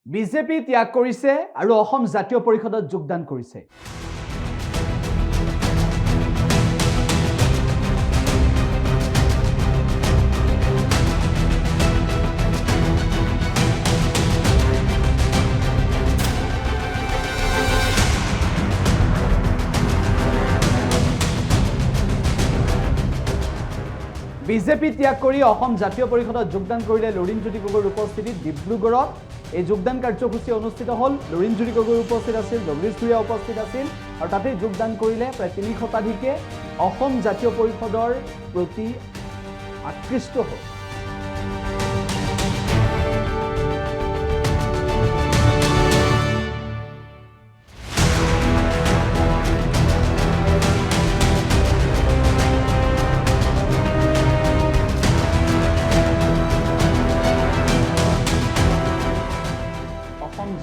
BJP ত্যাগ কৰিছে আৰু অসম জাতীয় পৰিষদত যোগদান কৰিছে। বিজেপি ত্যাগ কৰি অসম জাতীয় পৰিষদত যোগদান কৰিলে লুৰিণজ্যোতি গগৈৰ উপস্থিতিত ডিব্ৰুগড়ত এই যোগদান কাৰ্যসূচী অনুষ্ঠিত হ'ল। লুৰিণজ্যোতি গগৈ উপস্থিত আছিল, জগদীশ ভূঞা উপস্থিত আছিল আৰু তাতে যোগদান কৰিলে প্ৰায় ৩০ শতাধিকে অসম জাতীয় পৰিষদৰ প্ৰতি আকৃষ্ট হ'ল।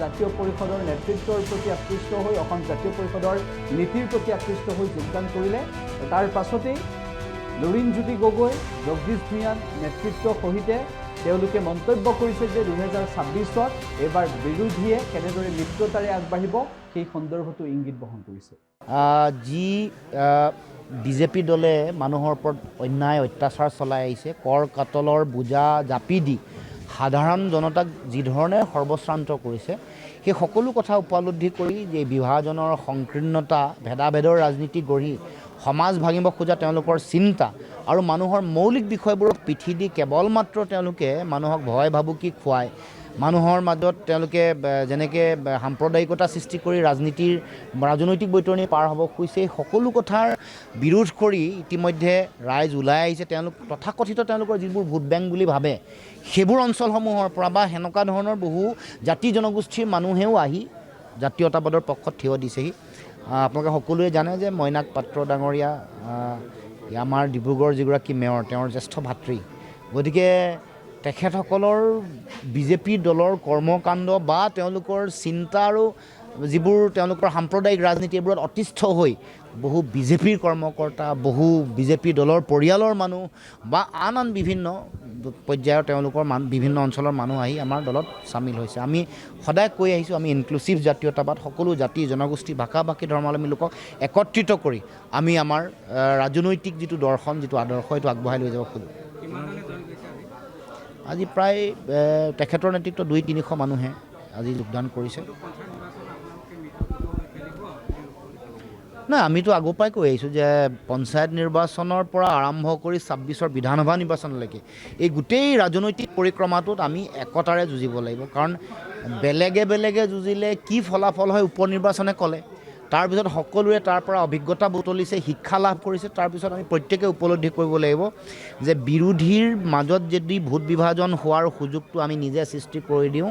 জাতীয় পৰিষদৰ নেতৃত্বৰ প্ৰতি আকৃষ্ট হৈ অসম জাতীয় পৰিষদৰ নীতিৰ প্ৰতি আকৃষ্ট হৈ যোগদান কৰিলে। তাৰ পাছতেই লুৰিণজ্যোতি গগৈ, জগদীশ ভূঞাৰ নেতৃত্বৰ সহিতে তেওঁলোকে মন্তব্য কৰিছে যে 2026ত এইবাৰ বিৰোধীয়ে কেনেদৰে মিত্ৰতাৰে আগবাঢ়িব সেই সন্দৰ্ভতো ইংগিত বহন কৰিছে। যি বিজেপি দলে মানুহৰ ওপৰত অন্যায় অত্যাচাৰ চলাই আহিছে, কৰ কাটলৰ বোজা জাপি দি সাধাৰণ জনতাক যি ধৰণে সৰ্বশ্ৰান্ত কৰিছে, সেই সকলো কথা উপলব্ধি কৰি যে বিভাজনৰ সংকীৰ্ণতা, ভেদাভেদৰ ৰাজনীতি গঢ়ি সমাজ ভাঙিব খোজা তেওঁলোকৰ চিন্তা আৰু মানুহৰ মৌলিক বিষয়বোৰক পিঠি দি কেৱল মাত্ৰ তেওঁলোকে মানুহক ভয় ভাবুকি খুৱায়, মানুহৰ মাজত তেওঁলোকে যেনেকৈ সাম্প্ৰদায়িকতা সৃষ্টি কৰি ৰাজনৈতিক বৈতৰণি পাৰ হ'ব খুজিছে, এই সকলো কথাৰ বিৰোধ কৰি ইতিমধ্যে ৰাইজ ওলাই আহিছে। তথাকথিত তেওঁলোকৰ যিবোৰ ভোট বেংক বুলি ভাবে সেইবোৰ অঞ্চলসমূহৰ পৰা বা সেনেকুৱা ধৰণৰ বহু জাতি জনগোষ্ঠীৰ মানুহেও আহি জাতীয়তাবাদৰ পক্ষত থিয় দিছেহি। আপোনালোকে সকলোৱে জানে যে মইনাক পাত্ৰ ডাঙৰীয়া আমাৰ ডিব্ৰুগড়ৰ যিগৰাকী মেয়ৰ, তেওঁৰ জ্যেষ্ঠ ভাতৃ। গতিকে তেখেতসকলৰ বিজেপি দলৰ কৰ্মকাণ্ড বা তেওঁলোকৰ চিন্তা আৰু যিবোৰ তেওঁলোকৰ সাম্প্ৰদায়িক ৰাজনীতি, এইবোৰত অতিষ্ঠ হৈ বহু বিজেপিৰ কৰ্মকৰ্তা, বহু বিজেপি দলৰ পৰিয়ালৰ মানুহ বা আন বিভিন্ন পৰ্যায়ৰ তেওঁলোকৰ বিভিন্ন অঞ্চলৰ মানুহ আহি আমাৰ দলত চামিল হৈছে। আমি সদায় কৈ আহিছোঁ, আমি ইনক্লুচিভ জাতীয়তাবাদ, সকলো জাতি জনগোষ্ঠী, ভাষা ভাষী ধৰ্মাৱলম্বী লোকক একত্ৰিত কৰি আমি আমাৰ ৰাজনৈতিক যিটো দৰ্শন, যিটো আদৰ্শ, এইটো আগবঢ়াই লৈ যাব খোজোঁ। আজি প্ৰায় তেখেতৰ নেতৃত্ব 200-300 মানুহে আজি যোগদান কৰিছে। নাই, আমিতো আগৰ পৰাই কৈ আহিছোঁ যে পঞ্চায়ত নিৰ্বাচনৰ পৰা আৰম্ভ কৰি 26ৰ বিধানসভা নিৰ্বাচনলৈকে এই গোটেই ৰাজনৈতিক পৰিক্ৰমাটোত আমি একতাৰে যুঁজিব লাগিব। কাৰণ বেলেগে বেলেগে যুঁজিলে কি ফলাফল হয় উপ নিৰ্বাচনে ক'লে, তাৰপিছত সকলোৱে তাৰ পৰা অভিজ্ঞতা বুটলিছে, শিক্ষা লাভ কৰিছে। তাৰপিছত আমি প্ৰত্যেকে উপলব্ধি কৰিব লাগিব যে বিৰোধীৰ মাজত যদি ভোট বিভাজন হোৱাৰ সুযোগটো আমি নিজে সৃষ্টি কৰি দিওঁ,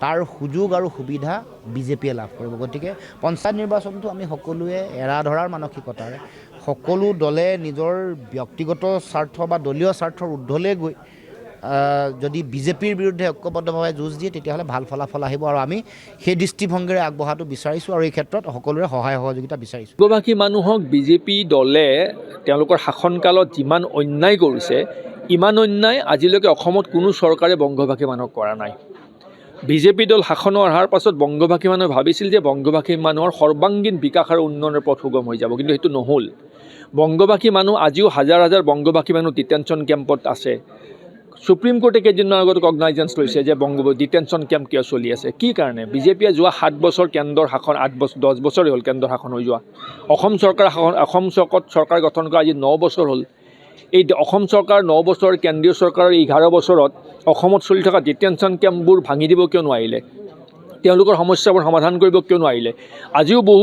তাৰ সুযোগ আৰু সুবিধা বিজেপিয়ে লাভ কৰিব। গতিকে পঞ্চায়ত নিৰ্বাচনটো আমি সকলোৱে এৰা ধৰাৰ মানসিকতাৰে, সকলো দলে নিজৰ ব্যক্তিগত স্বাৰ্থ বা দলীয় স্বাৰ্থৰ ঊৰ্ধলৈ গৈ যদি বিজেপিৰ বিৰুদ্ধে ঐক্যবদ্ধভাৱে যুঁজ দিয়ে, তেতিয়াহ'লে ভাল ফলাফল আহিব আৰু আমি সেই দৃষ্টিভংগীৰে আগবঢ়াটো বিচাৰিছোঁ আৰু এই ক্ষেত্ৰত সকলোৰে সহায় সহযোগিতা বিচাৰিছোঁ। বংগবাসী মানুহক বিজেপি দলে তেওঁলোকৰ শাসনকালত যিমান অন্যায় কৰিছে, ইমান অন্যায় আজিলৈকে অসমত কোনো চৰকাৰে বংগবাসী মানুহক কৰা নাই। বিজেপি দল শাসনৰ অহাৰ পাছত বংগবাসী মানুহে ভাবিছিল যে বংগবাসী মানুহৰ সৰ্বাংগীন বিকাশ আৰু উন্নয়নৰ পথ সুগম হৈ যাব, কিন্তু সেইটো নহ'ল। বংগবাসী মানুহ আজিও হাজাৰ হাজাৰ বংগবাসী মানুহ ডিটেনশ্যন কেম্পত আছে। সুপ্ৰিম কোৰ্টে কেইদিনমান আগত কগনাইজেঞ্চ লৈছে যে ডিটেনশ্যন কেম্প কিয় চলি আছে, কি কাৰণে? বিজেপিয়ে যোৱা 7 বছৰ কেন্দ্ৰৰ শাসন, 10 বছৰেই হ'ল কেন্দ্ৰৰ শাসন হৈ যোৱা। অসম চৰকাৰ গঠন কৰা আজি 9 বছৰ হ'ল। এই অসম চৰকাৰ 9 বছৰ, কেন্দ্ৰীয় চৰকাৰৰ 11 বছৰত অসমত চলি থকা ডিটেনশ্যন কেম্পবোৰ ভাঙি দিব কিয় নোৱাৰিলে? তেওঁলোকৰ সমস্যাবোৰ সমাধান কৰিব কিয় নোৱাৰিলে? আজিও বহু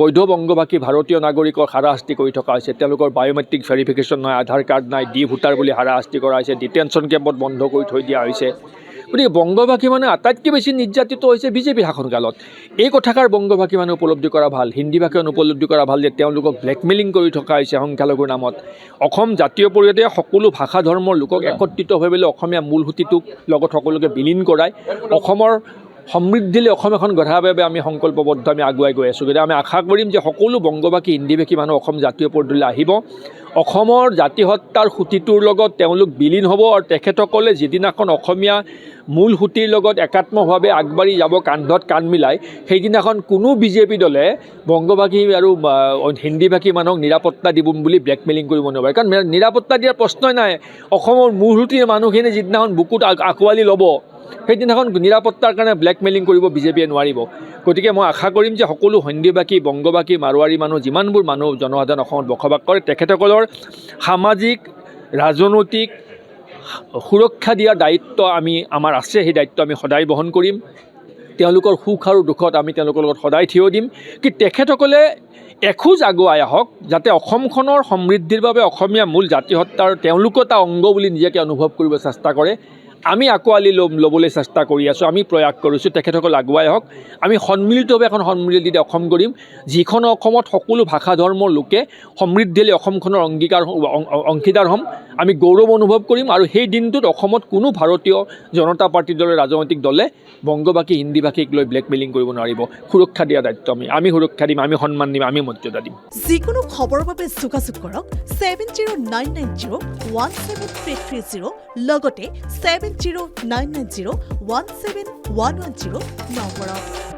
বৈধ বংগবাসী ভাৰতীয় নাগৰিকৰ হাৰাশাস্তি কৰি থকা হৈছে। তেওঁলোকৰ বায়'মেট্ৰিক ভেৰিফিকেশ্যন নাই, আধাৰ কাৰ্ড নাই, ডি ভোটাৰ বুলি হাৰাশাস্তি কৰা হৈছে, ডিটেনশ্যন কেম্পত বন্ধ কৰি থৈ দিয়া হৈছে। গতিকে বংগবাসী মানে আটাইতকৈ বেছি নিৰ্যাতিত হৈছে বিজেপিৰ শাসনকালত। এই কথাষাৰ বংগবাসী মানুহে উপলব্ধি কৰা ভাল, হিন্দী ভাষাত উপলব্ধি কৰা ভাল যে তেওঁলোকক ব্লেকমেইলিং কৰি থকা হৈছে সংখ্যালঘুৰ নামত। অসম জাতীয় পৰিষদে সকলো ভাষা ধৰ্মৰ লোকক একত্ৰিত হৈ পেলাই অসমীয়া মূল সুঁতিটোক লগত সকলোকে বিলীন কৰাই অসমৰ সমৃদ্ধিলৈ অসম এখন গঢ়াৰ বাবে আমি সংকল্পবদ্ধ, আমি আগুৱাই গৈ আছোঁ। গতিকে আমি আশা কৰিম যে সকলো বংগবাসী, হিন্দীভাষী মানুহ অসম জাতীয় পৰ্যায়লৈ আহিব, অসমৰ জাতিসত্তাৰ সুঁতিটোৰ লগত তেওঁলোক বিলীন হ'ব আৰু তেখেতসকলে যিদিনাখন অসমীয়া মূল সুঁতিৰ লগত একাত্মভাৱে আগবাঢ়ি যাব কান্ধত কান্ধ মিলাই, সেইদিনাখন কোনো বিজেপি দলে বংগবাসী আৰু হিন্দীভাষী মানুহক নিৰাপত্তা দিব বুলি ব্লেকমেইলিং কৰিব নোৱাৰে। কাৰণ নিৰাপত্তা দিয়াৰ প্ৰশ্নই নাই। অসমৰ মূল সুঁতিৰ মানুহখিনি যিদিনাখন বুকুত আঁকোৱালি ল'ব, সেইদিনাখন নিৰাপত্তাৰ কাৰণে ব্লেকমেইলিং কৰিব বিজেপিয়ে নোৱাৰিব। গতিকে মই আশা কৰিম যে সকলো হিন্দীভাষী, বংগবাসী, মাৰোৱাৰী মানুহ, যিমানবোৰ মানুহ জনসাধাৰণ অসমত বসবাস কৰে, তেখেতসকলৰ সামাজিক, ৰাজনৈতিক সুৰক্ষা দিয়াৰ দায়িত্ব আমাৰ আছে। সেই দায়িত্ব আমি সদায় বহন কৰিম। তেওঁলোকৰ সুখ আৰু দুখত আমি তেওঁলোকৰ লগত সদায় থিয় দিম। কি তেখেতসকলে এখোজ আগুৱাই আহক, যাতে অসমখনৰ সমৃদ্ধিৰ বাবে অসমীয়া মূল জাতিসত্তাৰ তেওঁলোকো এটা অংগ বুলি নিজকে অনুভৱ কৰিব চেষ্টা কৰে। আমি আঁকোৱালি ল'বলৈ চেষ্টা কৰি আছোঁ, আমি প্ৰয়াস কৰিছোঁ। তেখেতসকল আগুৱাই আহক। আমি সন্মিলিতভাৱে এখন সন্মিলিত অসম কৰিম, যিখন অসমত সকলো ভাষা ধৰ্মৰ লোকে সমৃদ্ধিলৈ অসমখনৰ অংশীদাৰ হ'ম। আমি গৌৰৱ অনুভৱ কৰিম আৰু সেই দিনটোত অসমত কোনো ভাৰতীয় জনতা পাৰ্টীৰ দলে, ৰাজনৈতিক দলে বংগবাসী, হিন্দীভাষীক লৈ ব্লেকমেইলিং কৰিব নোৱাৰিব। সুৰক্ষা দিয়াৰ দায়িত্ব আমি সুৰক্ষা দিম, আমি সন্মান দিম, আমি মৰ্যাদা দিম। যিকোনো খবৰৰ বাবে যোগাযোগ কৰক 7099017330 লগতে 7099017110 নম্বৰত।